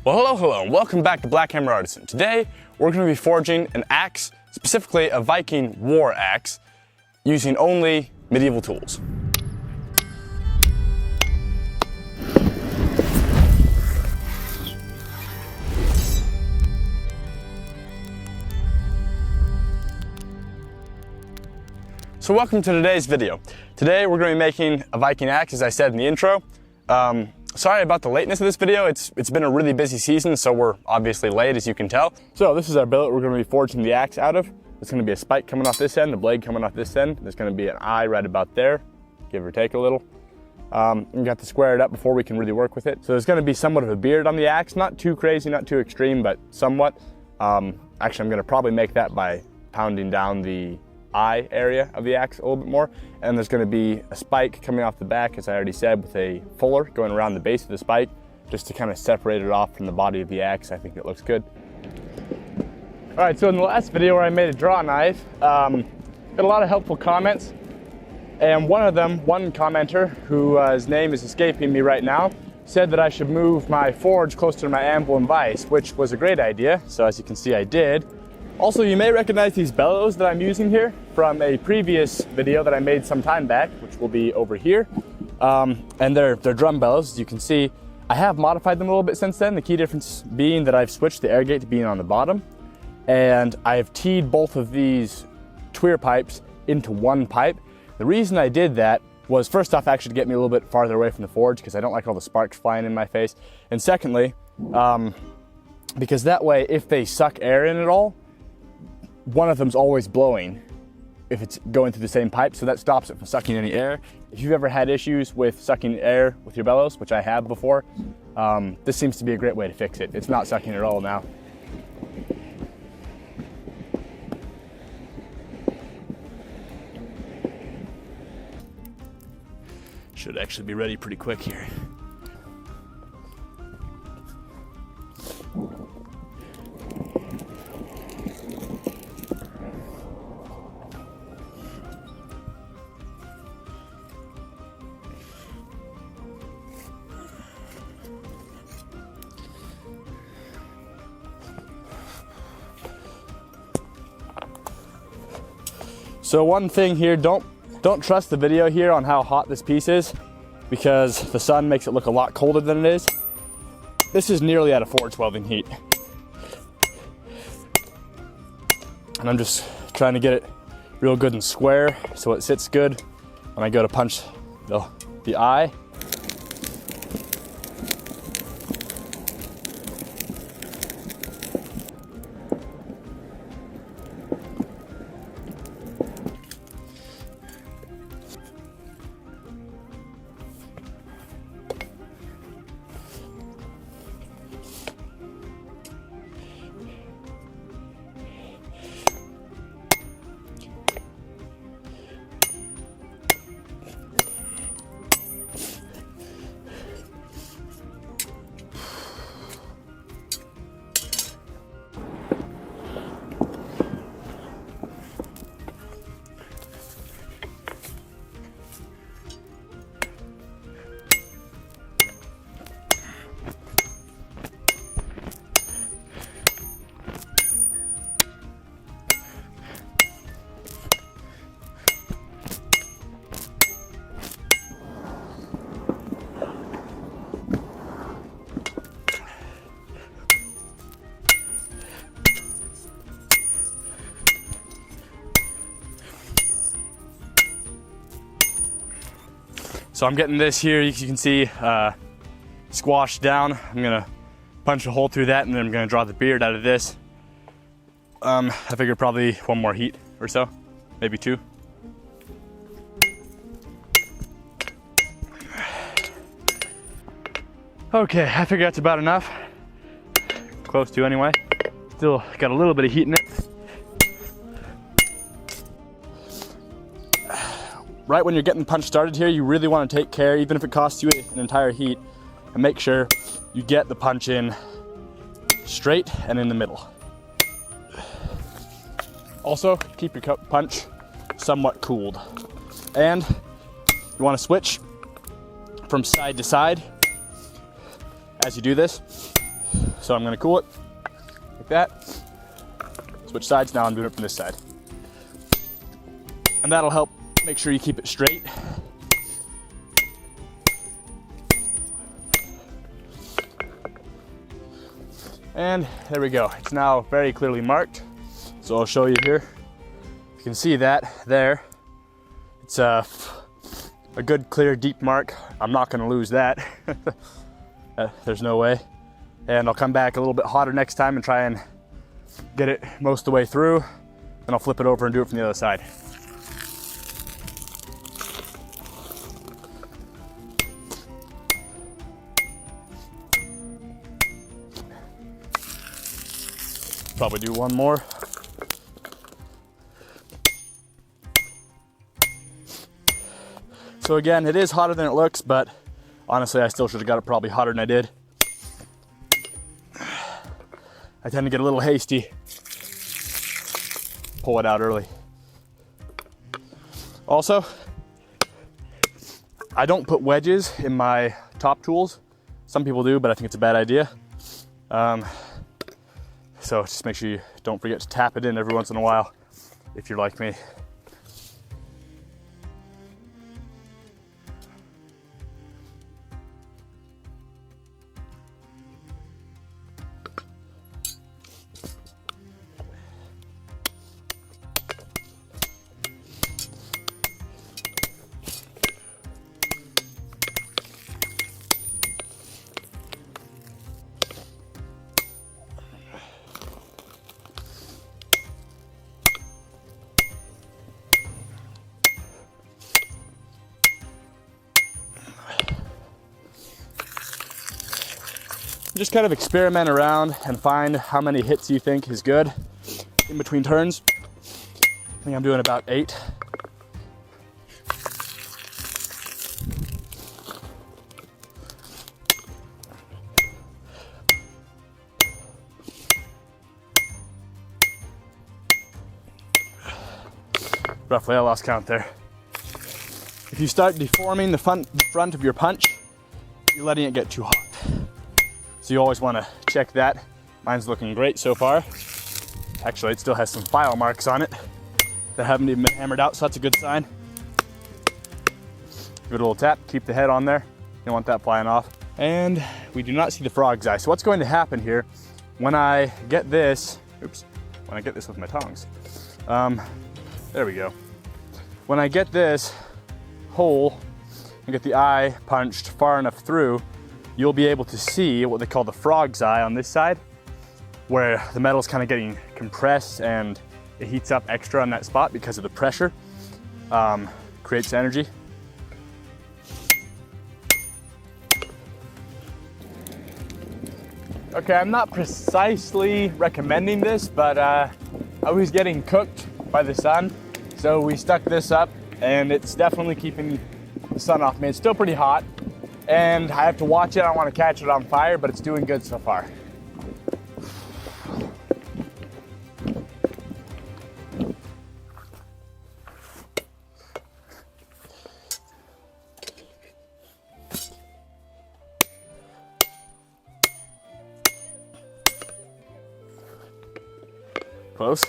Well, hello, and welcome back to Black Hammer Artisan. Today, we're going to be forging an axe, specifically a Viking war axe, using only medieval tools. So welcome to today's video. Today, we're going to be making a Viking axe, as I said in the intro. Sorry about the lateness of this video. It's been a really busy season, so we're obviously late, as you can tell. So this is our billet we're going to be forging the axe out of. There's going to be a spike coming off this end, a blade coming off this end. There's going to be an eye right about there, give or take a little. We got to square it up before we can really work with it. So there's going to be somewhat of a beard on the axe, not too crazy, not too extreme, but somewhat. Actually, I'm going to probably make that by pounding down the eye area of the axe a little bit more. And there's going to be a spike coming off the back, as I already said, with a fuller going around the base of the spike, just to kind of separate it off from the body of the axe. I think it looks good. All right, so in the last video where I made a draw knife, got a lot of helpful comments. And one of them, one commenter, whose name is escaping me right now, said that I should move my forge closer to my anvil and vise, which was a great idea. So as you can see, I did. Also, you may recognize these bellows that I'm using here from a previous video that I made some time back, which will be over here. And they're drum bellows, as you can see. I have modified them a little bit since then, the key difference being that I've switched the air gate to being on the bottom. And I've teed both of these tweer pipes into one pipe. The reason I did that was, first off, actually to get me a little bit farther away from the forge, because I don't like all the sparks flying in my face. And secondly, because that way, if they suck air in at all, one of them's always blowing if it's going through the same pipe, so that stops it from sucking any air. If you've ever had issues with sucking air with your bellows, which I have before, this seems to be a great way to fix it. It's not sucking at all now. Should actually be ready pretty quick here. So one thing here, don't trust the video here on how hot this piece is, because the sun makes it look a lot colder than it is. This is nearly at a forge welding heat. And I'm just trying to get it real good and square so it sits good when I go to punch the eye. So I'm getting this here, you can see, squashed down. I'm gonna punch a hole through that, and then I'm gonna draw the beard out of this. I figure probably one more heat or so, maybe two. Okay, I figure that's about enough. Close to anyway. Still got a little bit of heat in it. Right when you're getting the punch started here, you really want to take care, even if it costs you an entire heat, and make sure you get the punch in straight and in the middle. Also, keep your punch somewhat cooled. And you want to switch from side to side as you do this. So I'm gonna cool it like that. Switch sides, now I'm doing it from this side. And that'll help make sure you keep it straight. And there we go. It's now very clearly marked. So I'll show you here. You can see that there. It's a good, clear, deep mark. I'm not gonna lose that. There's no way. And I'll come back a little bit hotter next time and try and get it most of the way through. And I'll flip it over and do it from the other side. Probably do one more. So again, it is hotter than it looks, but honestly, I still should have got it probably hotter than I did. I tend to get a little hasty. Pull it out early. Also, I don't put wedges in my top tools. Some people do, but I think it's a bad idea. So just make sure you don't forget to tap it in every once in a while if you're like me. Just kind of experiment around and find how many hits you think is good in between turns. I think I'm doing about 8. Roughly, I lost count there. If you start deforming the front of your punch, you're letting it get too hot. So you always want to check that. Mine's looking great so far. Actually, it still has some file marks on it that haven't even been hammered out, so that's a good sign. Give it a little tap, keep the head on there. You don't want that flying off. And we do not see the frog's eye. So what's going to happen here, when I get this, when I get this with my tongs. There we go. When I get this hole and get the eye punched far enough through, you'll be able to see what they call the frog's eye on this side, where the metal's kind of getting compressed and it heats up extra on that spot because of the pressure. Creates energy. Okay, I'm not precisely recommending this, but I was getting cooked by the sun, so we stuck this up and it's definitely keeping the sun off me. It's still pretty hot and I have to watch it. I don't want to catch it on fire, but it's doing good so far. Close.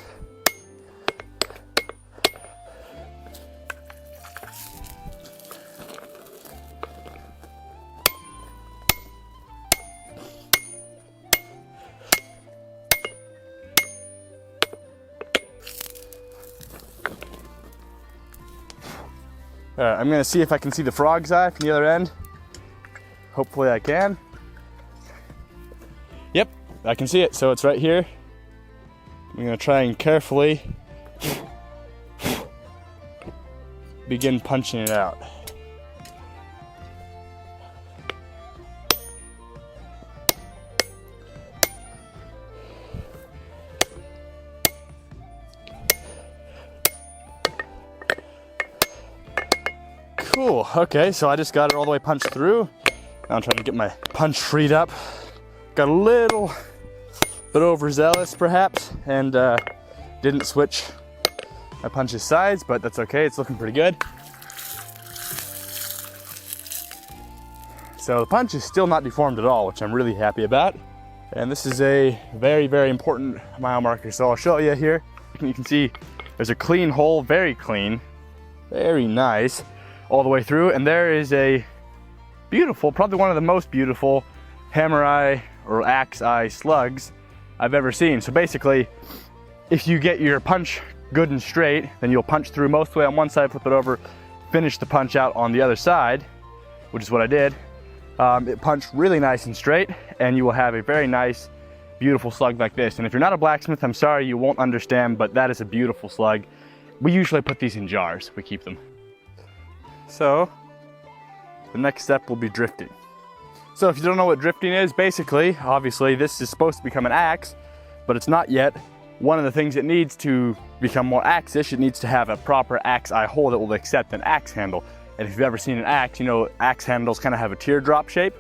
All right, I'm gonna see if I can see the frog's eye from the other end. Hopefully I can. Yep, I can see it, so it's right here. I'm gonna try and carefully begin punching it out. Cool, okay, so I just got it all the way punched through. Now I'm trying to get my punch freed up. Got a little bit overzealous perhaps, and didn't switch my punch's sides, but that's okay, it's looking pretty good. So the punch is still not deformed at all, which I'm really happy about. And this is a very, very important mile marker. So I'll show you here. You can see there's a clean hole, very clean, very nice, all the way through. And there is a beautiful, probably one of the most beautiful hammer eye or axe eye slugs I've ever seen. So basically, if you get your punch good and straight, then you'll punch through most of the way on one side, flip it over, finish the punch out on the other side, which is what I did. It punched really nice and straight, and you will have a very nice, beautiful slug like this. And if you're not a blacksmith, I'm sorry, you won't understand, but that is a beautiful slug. We usually put these in jars, we keep them. So, the next step will be drifting. So if you don't know what drifting is, basically, obviously this is supposed to become an axe, but it's not yet. One of the things it needs to become more axe-ish, it needs to have a proper axe eye hole that will accept an axe handle. And if you've ever seen an axe, you know axe handles kind of have a teardrop shape.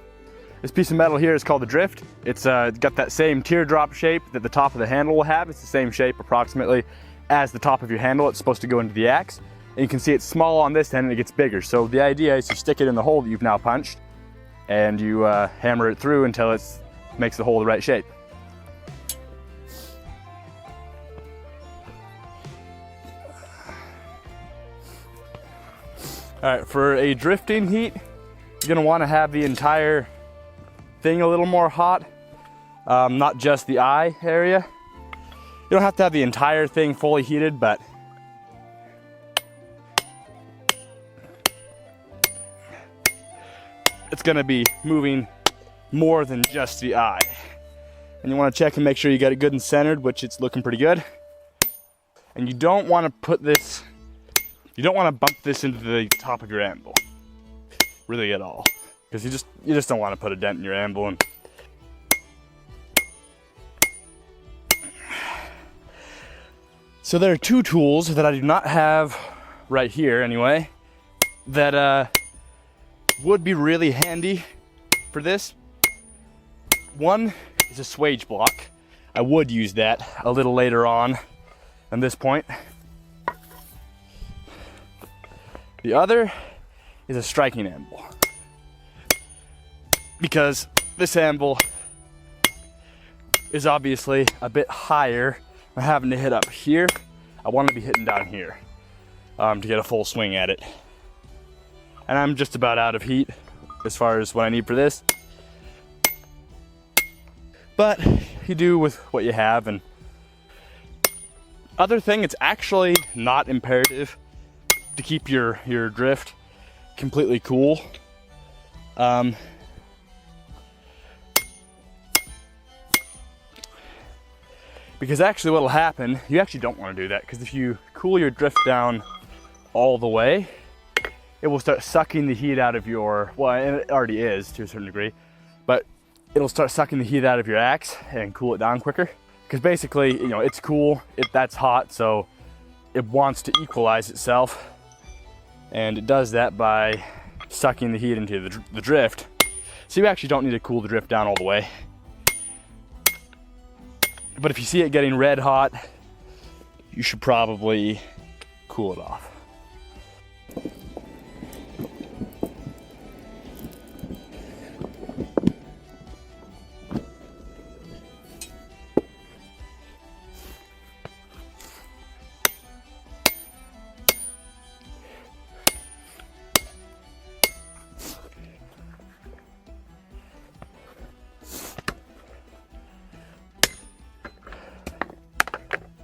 This piece of metal here is called the drift. It's got that same teardrop shape that the top of the handle will have. It's the same shape approximately as the top of your handle. It's supposed to go into the axe. And you can see it's small on this end and it gets bigger. So the idea is you stick it in the hole that you've now punched and you hammer it through until it makes the hole the right shape. All right, for a drifting heat, you're gonna wanna have the entire thing a little more hot, not just the eye area. You don't have to have the entire thing fully heated, but it's gonna be moving more than just the eye. And you wanna check and make sure you got it good and centered, which it's looking pretty good. And you don't wanna put this, you don't wanna bump this into the top of your anvil, really at all. Because you just don't wanna put a dent in your anvil. And so there are two tools that I do not have right here anyway, that would be really handy for this. One is a swage block. I would use that a little later on than this point. The other is a striking anvil. Because this anvil is obviously a bit higher. I'm having to hit up here. I want to be hitting down here to get a full swing at it. And I'm just about out of heat as far as what I need for this. But you do with what you have. And other thing, it's actually not imperative to keep your drift completely cool. Because actually what'll happen, you actually don't want to do that, because if you cool your drift down all the way, it will start sucking the heat out of your, well, and it already is to a certain degree, but it'll start sucking the heat out of your axe and cool it down quicker. Because basically, you know, it's cool, that's hot, so it wants to equalize itself, and it does that by sucking the heat into the drift. So you actually don't need to cool the drift down all the way. But if you see it getting red hot, you should probably cool it off.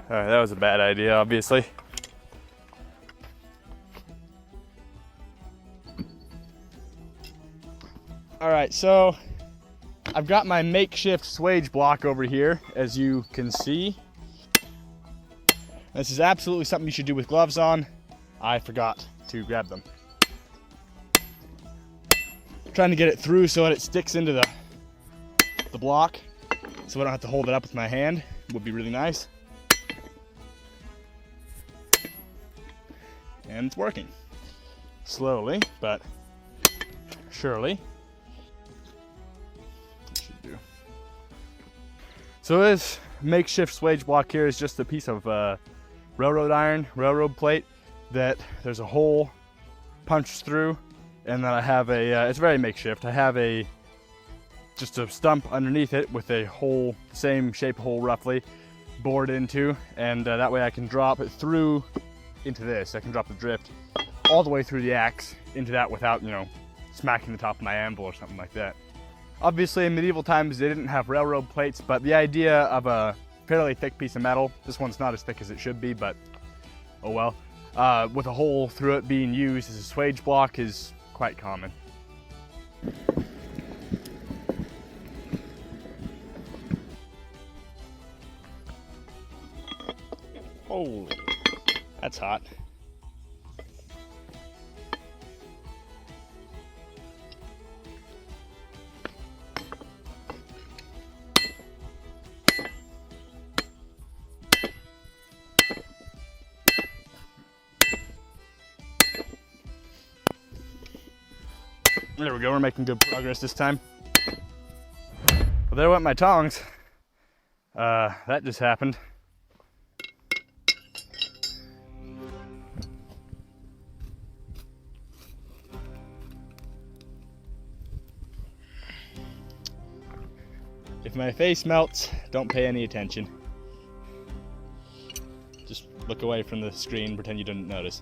All right, that was a bad idea, obviously. All right, so I've got my makeshift swage block over here, as you can see. This is absolutely something you should do with gloves on. I forgot to grab them. Trying to get it through so that it sticks into the block, so I don't have to hold it up with my hand. Would be really nice. And it's working. Slowly, but surely. It should do. So this makeshift swage block here is just a piece of railroad plate that there's a hole punched through, and then I have a, it's very makeshift. I have a just a stump underneath it with a hole, same shape hole roughly, bored into, and that way I can drop it through into this. I can drop the drift all the way through the axe into that without, you know, smacking the top of my anvil or something like that. Obviously in medieval times they didn't have railroad plates, but the idea of a fairly thick piece of metal, this one's not as thick as it should be, but oh well, with a hole through it being used as a swage block is quite common. Holy, that's hot. There we go, we're making good progress this time. Well, there went my tongs. That just happened. If my face melts, don't pay any attention. Just look away from the screen, pretend you didn't notice.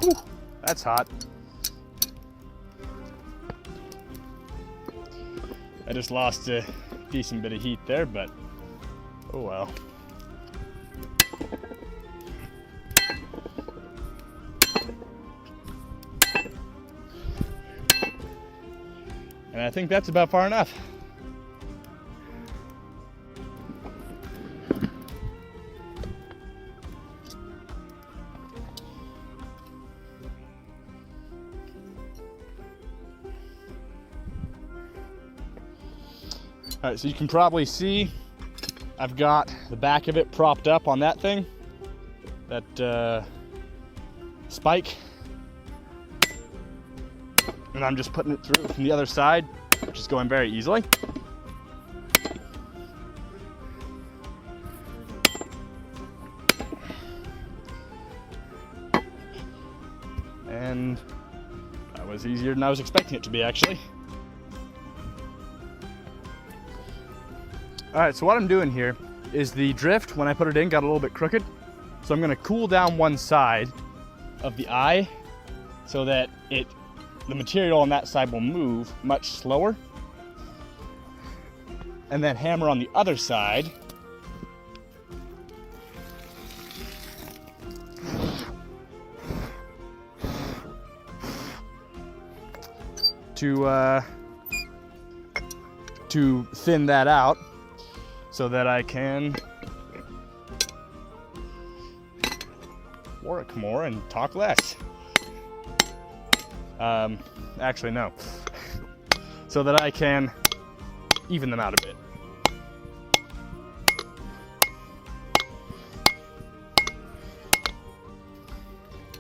Whew, that's hot. I just lost a decent bit of heat there, but oh well. And I think that's about far enough. All right, so you can probably see I've got the back of it propped up on that thing, that spike, and I'm just putting it through from the other side, which is going very easily. And that was easier than I was expecting it to be, actually. All right, so what I'm doing here is the drift, when I put it in, got a little bit crooked. So I'm gonna cool down one side of the eye so that the material on that side will move much slower. And then hammer on the other side to thin that out, so that I can work more and talk less. Actually, no. So that I can even them out a bit.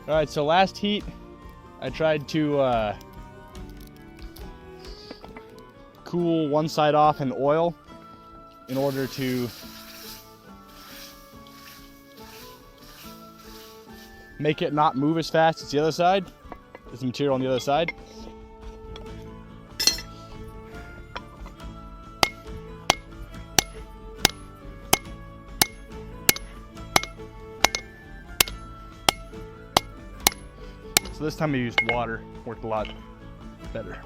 All right, so last heat, I tried to cool one side off in oil in order to make it not move as fast as the other side, as the material on the other side. So this time I used water, worked a lot better.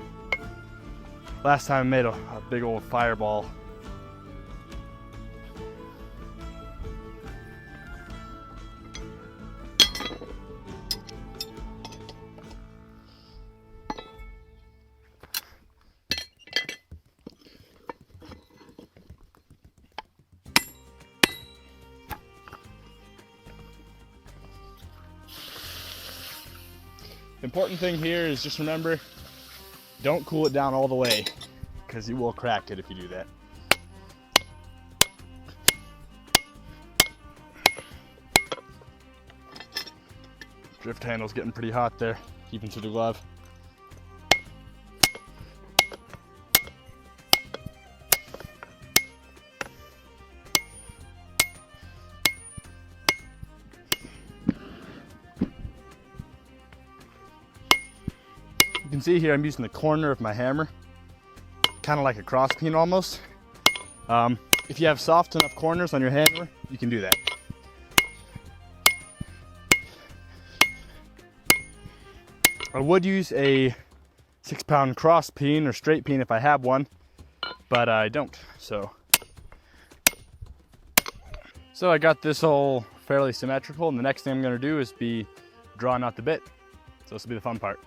Last time I made a big old fireball. Important thing here is just remember, don't cool it down all the way, because you will crack it if you do that. Drift handle's getting pretty hot there, keeping through the glove. You can see here I'm using the corner of my hammer, kind of like a cross peen almost. If you have soft enough corners on your hammer, you can do that. I would use a 6-pound cross peen or straight peen if I have one, but I don't, so I got this all fairly symmetrical, and the next thing I'm gonna do is be drawing out the bit. So this will be the fun part.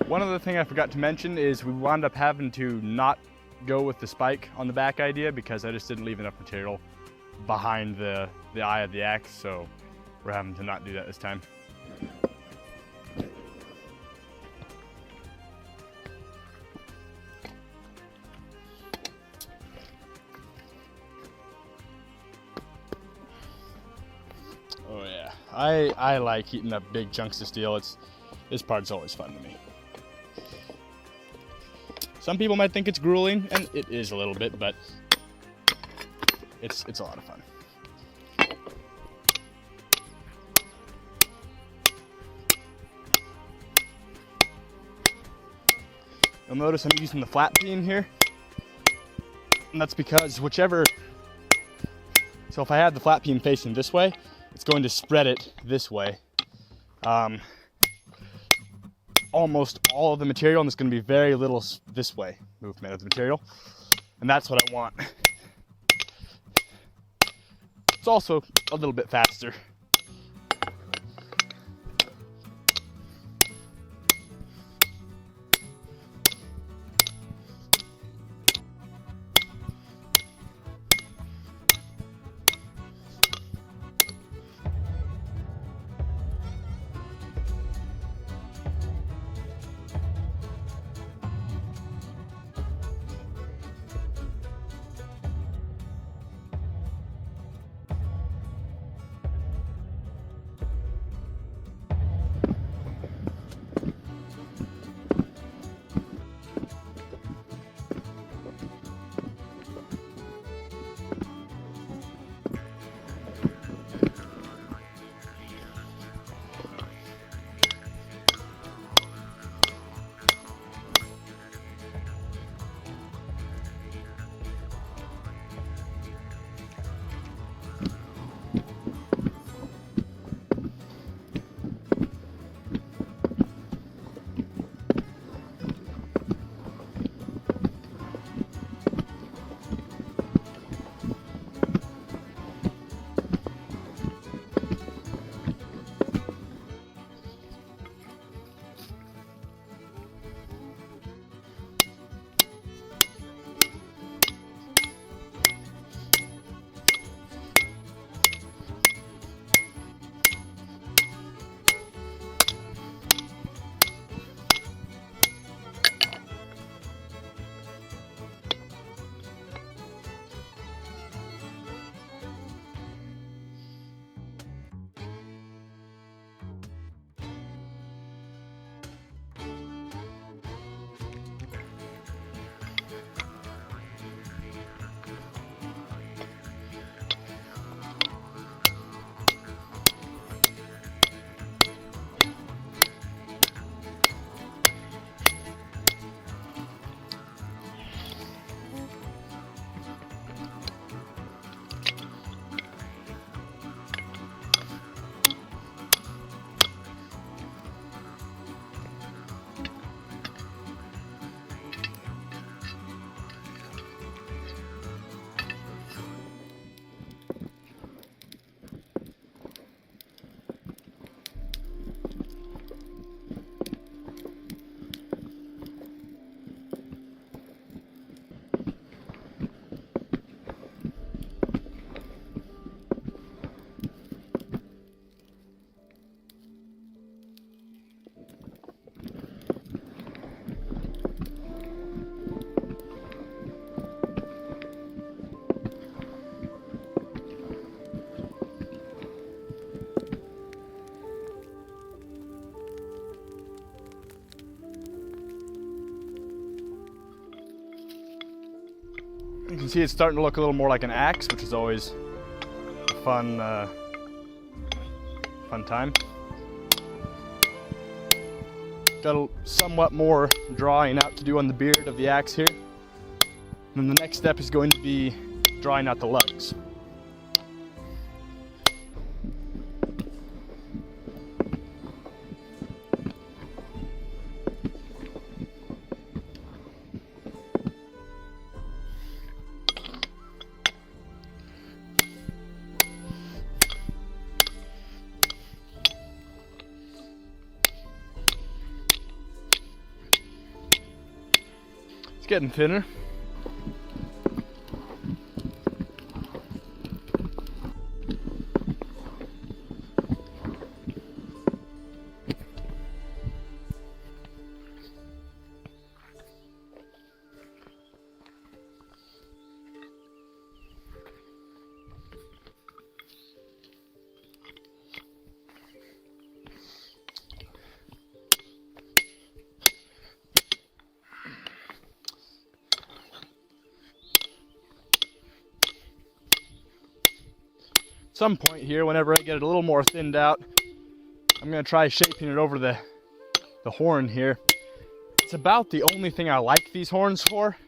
One other thing I forgot to mention is we wound up having to not go with the spike on the back idea because I just didn't leave enough material behind the eye of the axe, so we're having to not do that this time. Oh yeah, I like heating up big chunks of steel. This part's always fun to me. Some people might think it's grueling, and it is a little bit, but it's a lot of fun. You'll notice I'm using the flat peen here, and that's because so if I have the flat peen facing this way, it's going to spread it this way. Almost all of the material, and there's going to be very little this way movement of the material, and that's what I want. It's also a little bit faster. see it's starting to look a little more like an axe, which is always a fun time. Got a somewhat more drawing out to do on the beard of the axe here. And then the next step is going to be drawing out the lugs. It's getting thinner. Some point here, whenever I get it a little more thinned out, I'm going to try shaping it over the horn here. It's about the only thing I like these horns for.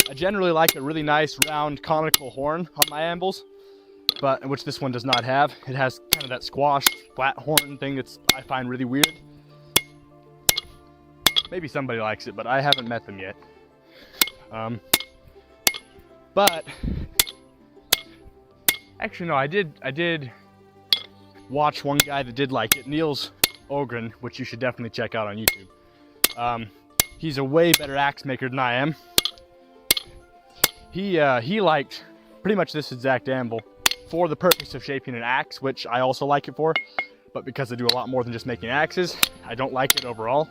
I generally like a really nice round conical horn on my anvils, but which this one does not have. It has kind of that squashed flat horn thing that's I find really weird. Maybe somebody likes it, but I haven't met them yet. But actually, no, I did watch one guy that did like it, Niels Ogren, which you should definitely check out on YouTube. He's a way better axe maker than I am. He liked pretty much this exact anvil for the purpose of shaping an axe, which I also like it for, but because I do a lot more than just making axes, I don't like it overall.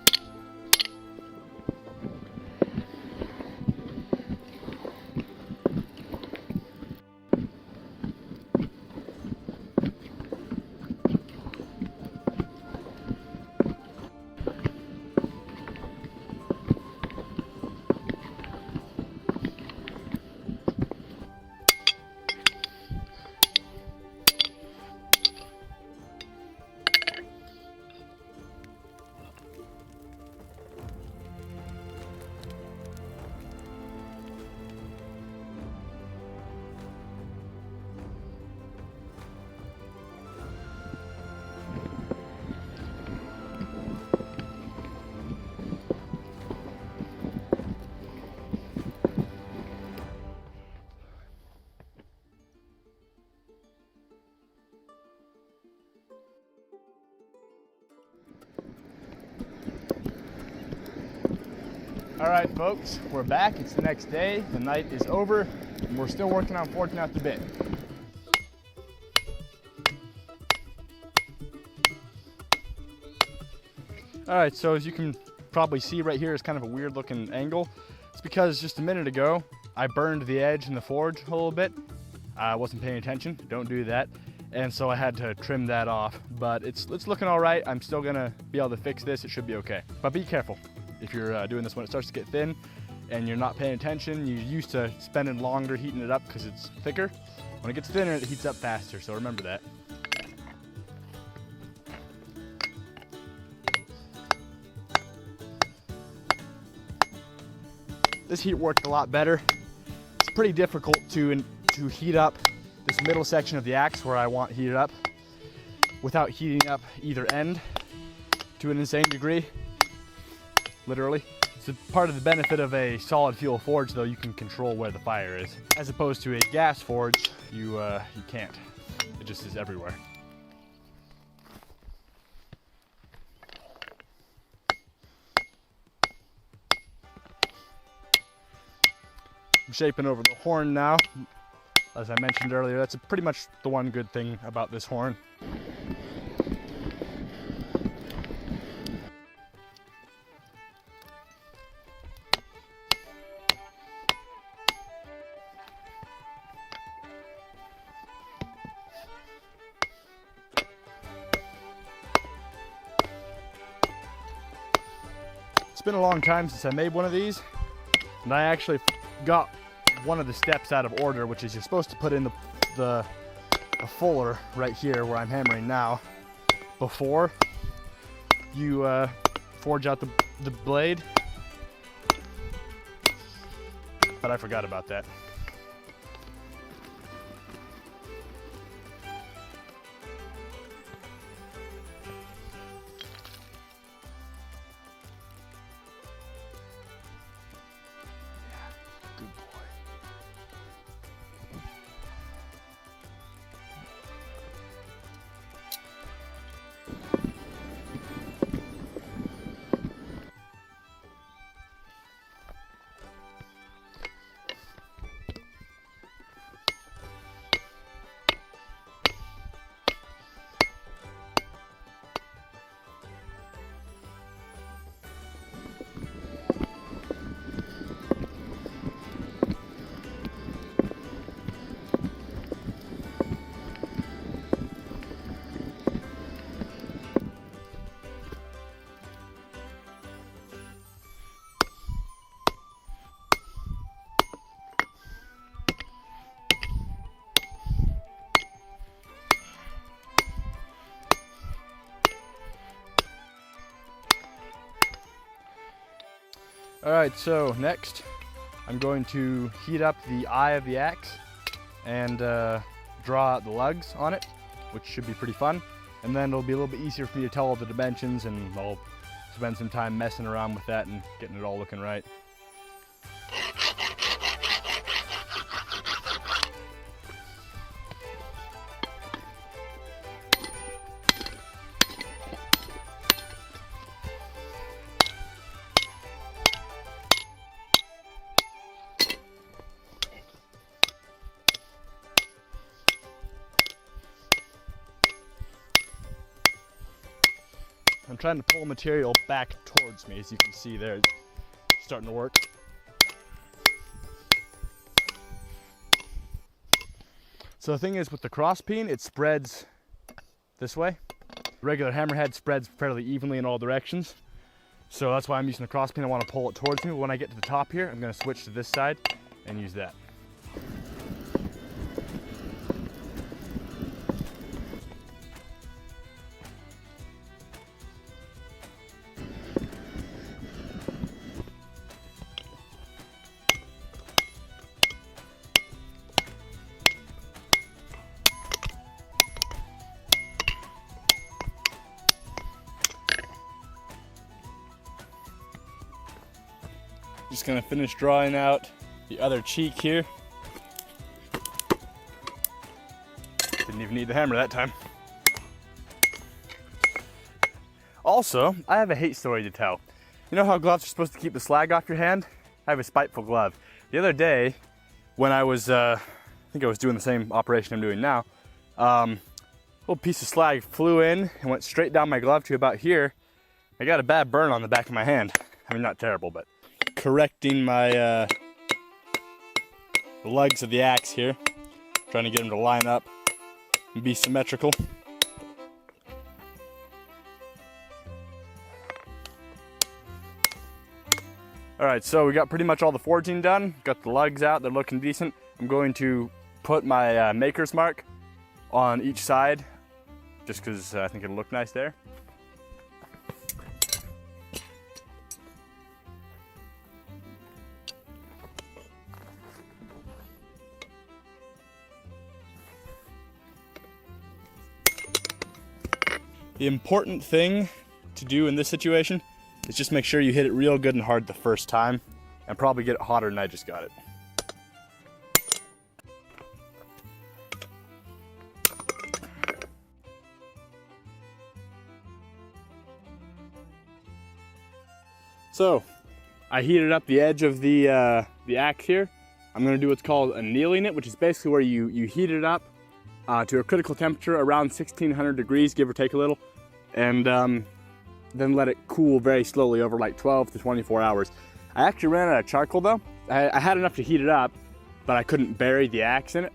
Alright folks, we're back. It's the next day. The night is over, and we're still working on forging out the bit. Alright, so as you can probably see right here is kind of a weird looking angle. It's because just a minute ago, I burned the edge in the forge a little bit. I wasn't paying attention, don't do that. And so I had to trim that off, but it's looking all right. I'm still gonna be able to fix this. It should be okay, but be careful. If you're doing this when it starts to get thin and you're not paying attention, you're used to spending longer heating it up because it's thicker. When it gets thinner, it heats up faster, so remember that. This heat worked a lot better. It's pretty difficult to heat up this middle section of the axe where I want heated up without heating up either end to an insane degree. Literally. It's a part of the benefit of a solid fuel forge, though. You can control where the fire is. As opposed to a gas forge, you can't. It just is everywhere. I'm shaping over the horn now. As I mentioned earlier, that's pretty much the one good thing about this horn. It's been a long time since I made one of these, and I actually got one of the steps out of order, which is you're supposed to put in the fuller right here where I'm hammering now before you forge out the blade. But I forgot about that. Good boy. All right, so next I'm going to heat up the eye of the axe and draw out the lugs on it, which should be pretty fun. And then it'll be a little bit easier for me to tell all the dimensions, and I'll spend some time messing around with that and getting it all looking right. I'm trying to pull material back towards me, as you can see there, it's starting to work. So the thing is, with the cross peen, it spreads this way. The regular hammerhead spreads fairly evenly in all directions. So that's why I'm using the cross peen. I want to pull it towards me. When I get to the top here, I'm going to switch to this side and use that. Just gonna finish drawing out the other cheek here. Didn't even need the hammer that time. Also, I have a hate story to tell. You know how gloves are supposed to keep the slag off your hand? I have a spiteful glove. The other day, when I was, I think I was doing the same operation I'm doing now, a little piece of slag flew in and went straight down my glove to about here. I got a bad burn on the back of my hand. I mean, not terrible, but correcting my the lugs of the axe here, trying to get them to line up and be symmetrical. All right, so we got pretty much all the forging done. Got the lugs out, they're looking decent. I'm going to put my maker's mark on each side, just because I think it'll look nice there. The important thing to do in this situation is just make sure you hit it real good and hard the first time, and probably get it hotter than I just got it. So, I heated up the edge of the axe here. I'm going to do what's called annealing it, which is basically where you heat it up to a critical temperature around 1600 degrees, give or take a little, and then let it cool very slowly over like 12 to 24 hours. I actually ran out of charcoal though. I had enough to heat it up, but I couldn't bury the axe in it.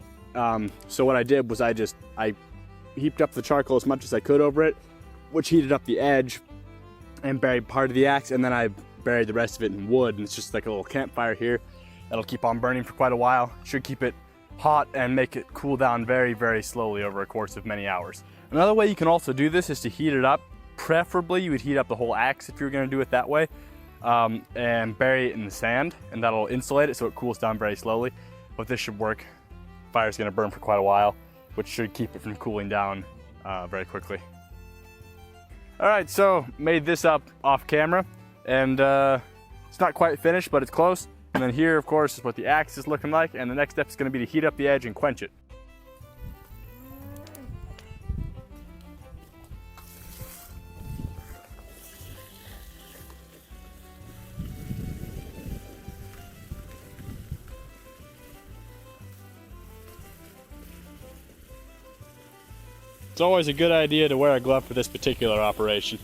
So what I did was I heaped up the charcoal as much as I could over it, which heated up the edge and buried part of the axe, and then I buried the rest of it in wood, and it's just like a little campfire here. That'll keep on burning for quite a while. Should keep it hot and make it cool down very, very slowly over a course of many hours. Another way you can also do this is to heat it up. Preferably you would heat up the whole axe if you're gonna do it that way, and bury it in the sand, and that'll insulate it so it cools down very slowly. But this should work. Fire's gonna burn for quite a while, which should keep it from cooling down very quickly. All right, so made this up off camera, and it's not quite finished, but it's close. And then here, of course, is what the axe is looking like, and the next step is gonna be to heat up the edge and quench it. It's always a good idea to wear a glove for this particular operation.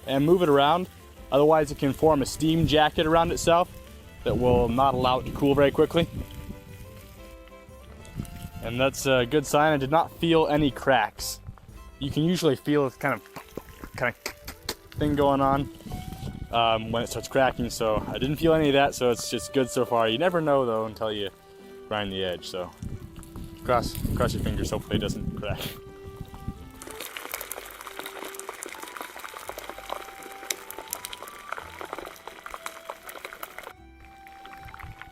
And move it around, otherwise it can form a steam jacket around itself that will not allow it to cool very quickly. And that's a good sign. I did not feel any cracks. You can usually feel this kind of thing going on when it starts cracking, so I didn't feel any of that, so it's just good so far. You never know though until you grind the edge, so cross your fingers, hopefully it doesn't crack.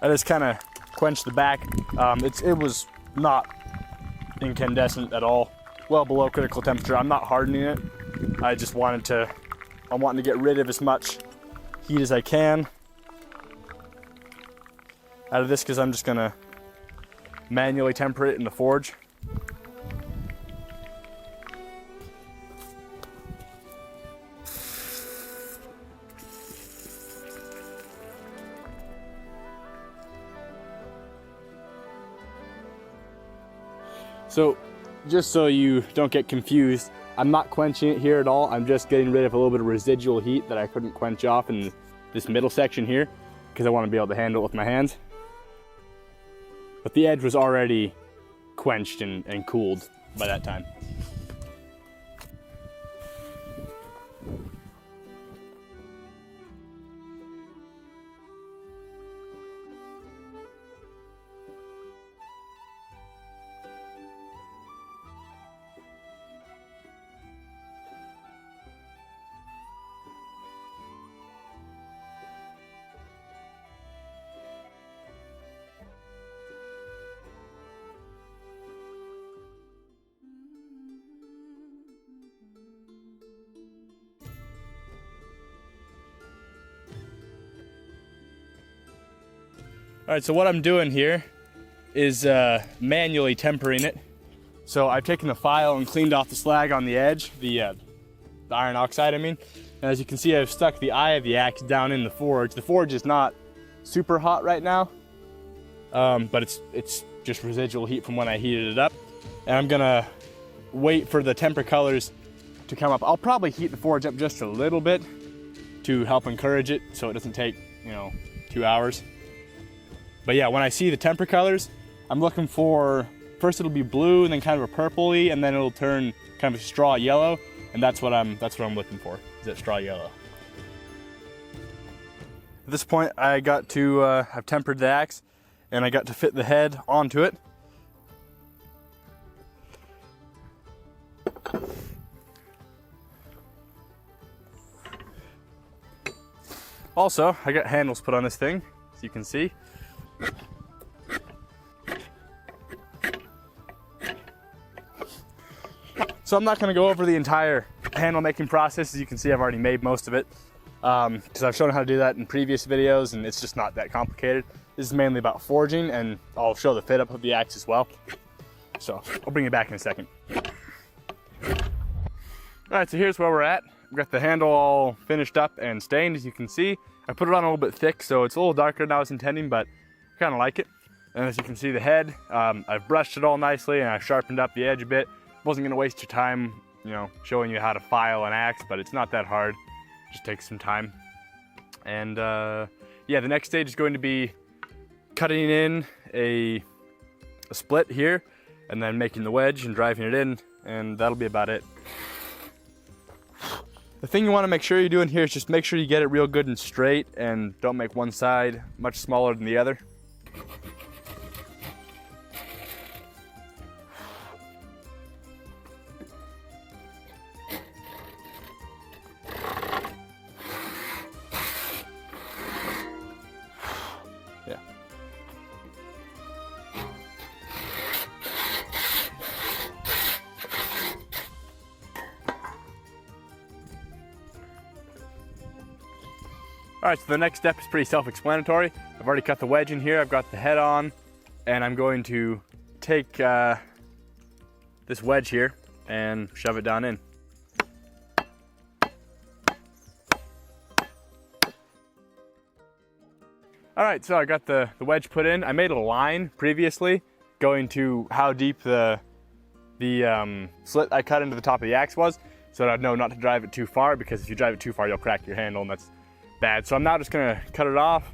I just kind of quenched the back. It was not incandescent at all, well below critical temperature. I'm not hardening it. I just I'm wanting to get rid of as much heat as I can out of this, because I'm just gonna manually temper it in the forge. So just so you don't get confused, I'm not quenching it here at all. I'm just getting rid of a little bit of residual heat that I couldn't quench off in this middle section here, because I want to be able to handle it with my hands. But the edge was already quenched and cooled by that time. All right, so what I'm doing here is manually tempering it. So I've taken the file and cleaned off the slag on the edge, the iron oxide, I mean. And as you can see, I've stuck the eye of the axe down in the forge. The forge is not super hot right now, but it's just residual heat from when I heated it up. And I'm gonna wait for the temper colors to come up. I'll probably heat the forge up just a little bit to help encourage it so it doesn't take, 2 hours. But yeah, when I see the temper colors, I'm looking for, first it'll be blue and then kind of a purpley, and then it'll turn kind of a straw yellow, and that's what I'm looking for, is that straw yellow. At this point, I got to, I've tempered the axe, and I got to fit the head onto it. Also, I got handles put on this thing, as you can see. So I'm not going to go over the entire handle making process. As you can see, I've already made most of it, because I've shown how to do that in previous videos, and it's just not that complicated. This is mainly about forging, and I'll show the fit up of the axe as well. So I'll bring you back in a second. All right, so here's where we're at. We've got the handle all finished up and stained, as you can see. I put it on a little bit thick, so it's a little darker than I was intending, but I kind of like it. And as you can see, the head, I've brushed it all nicely, and I sharpened up the edge a bit. Wasn't going to waste your time, showing you how to file an axe, but it's not that hard. It just takes some time. And yeah, the next stage is going to be cutting in a split here, and then making the wedge and driving it in, and that'll be about it. The thing you want to make sure you're doing here is just make sure you get it real good and straight and don't make one side much smaller than the other. Yeah. All right, so the next step is pretty self-explanatory. I've already cut the wedge in here. I've got the head on, and I'm going to take this wedge here and shove it down in. All right, so I got the wedge put in. I made a line previously going to how deep the slit I cut into the top of the axe was, so that I'd know not to drive it too far, because if you drive it too far, you'll crack your handle, and that's bad. So I'm now just gonna cut it off.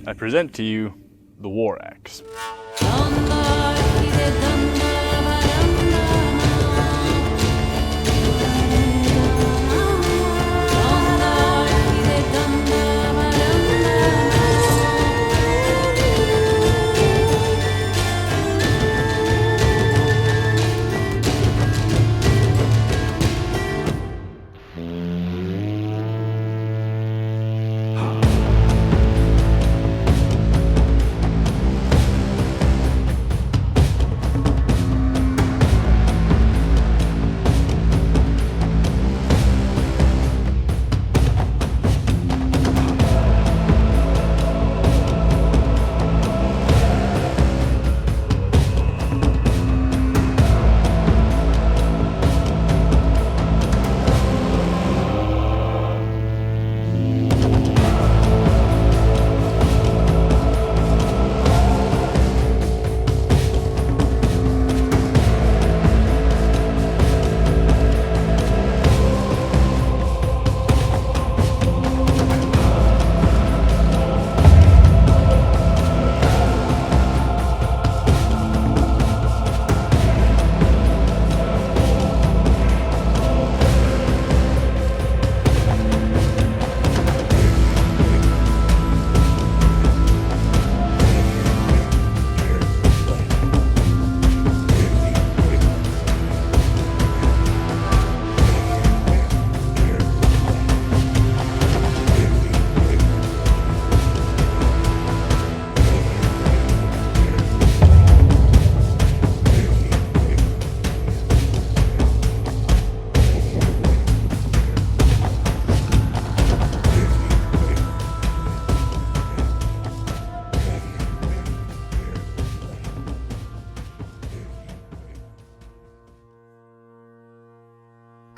I present to you the war axe.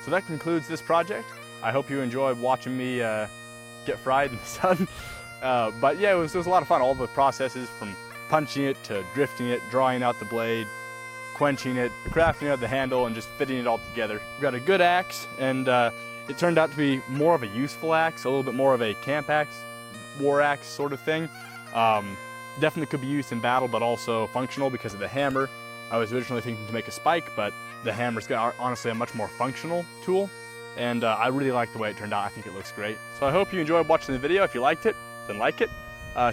So that concludes this project. I hope you enjoyed watching me get fried in the sun. But yeah, it was a lot of fun. All the processes from punching it to drifting it, drawing out the blade, quenching it, crafting out the handle, and just fitting it all together. We've got a good axe, and it turned out to be more of a useful axe, a little bit more of a camp axe, war axe sort of thing. Definitely could be used in battle, but also functional because of the hammer. I was originally thinking to make a spike, but the hammer's got honestly a much more functional tool, and I really like the way it turned out. I think it looks great. So I hope you enjoyed watching the video. If you liked it, then like it.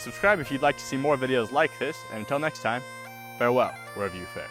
Subscribe if you'd like to see more videos like this, and until next time, farewell wherever you fare.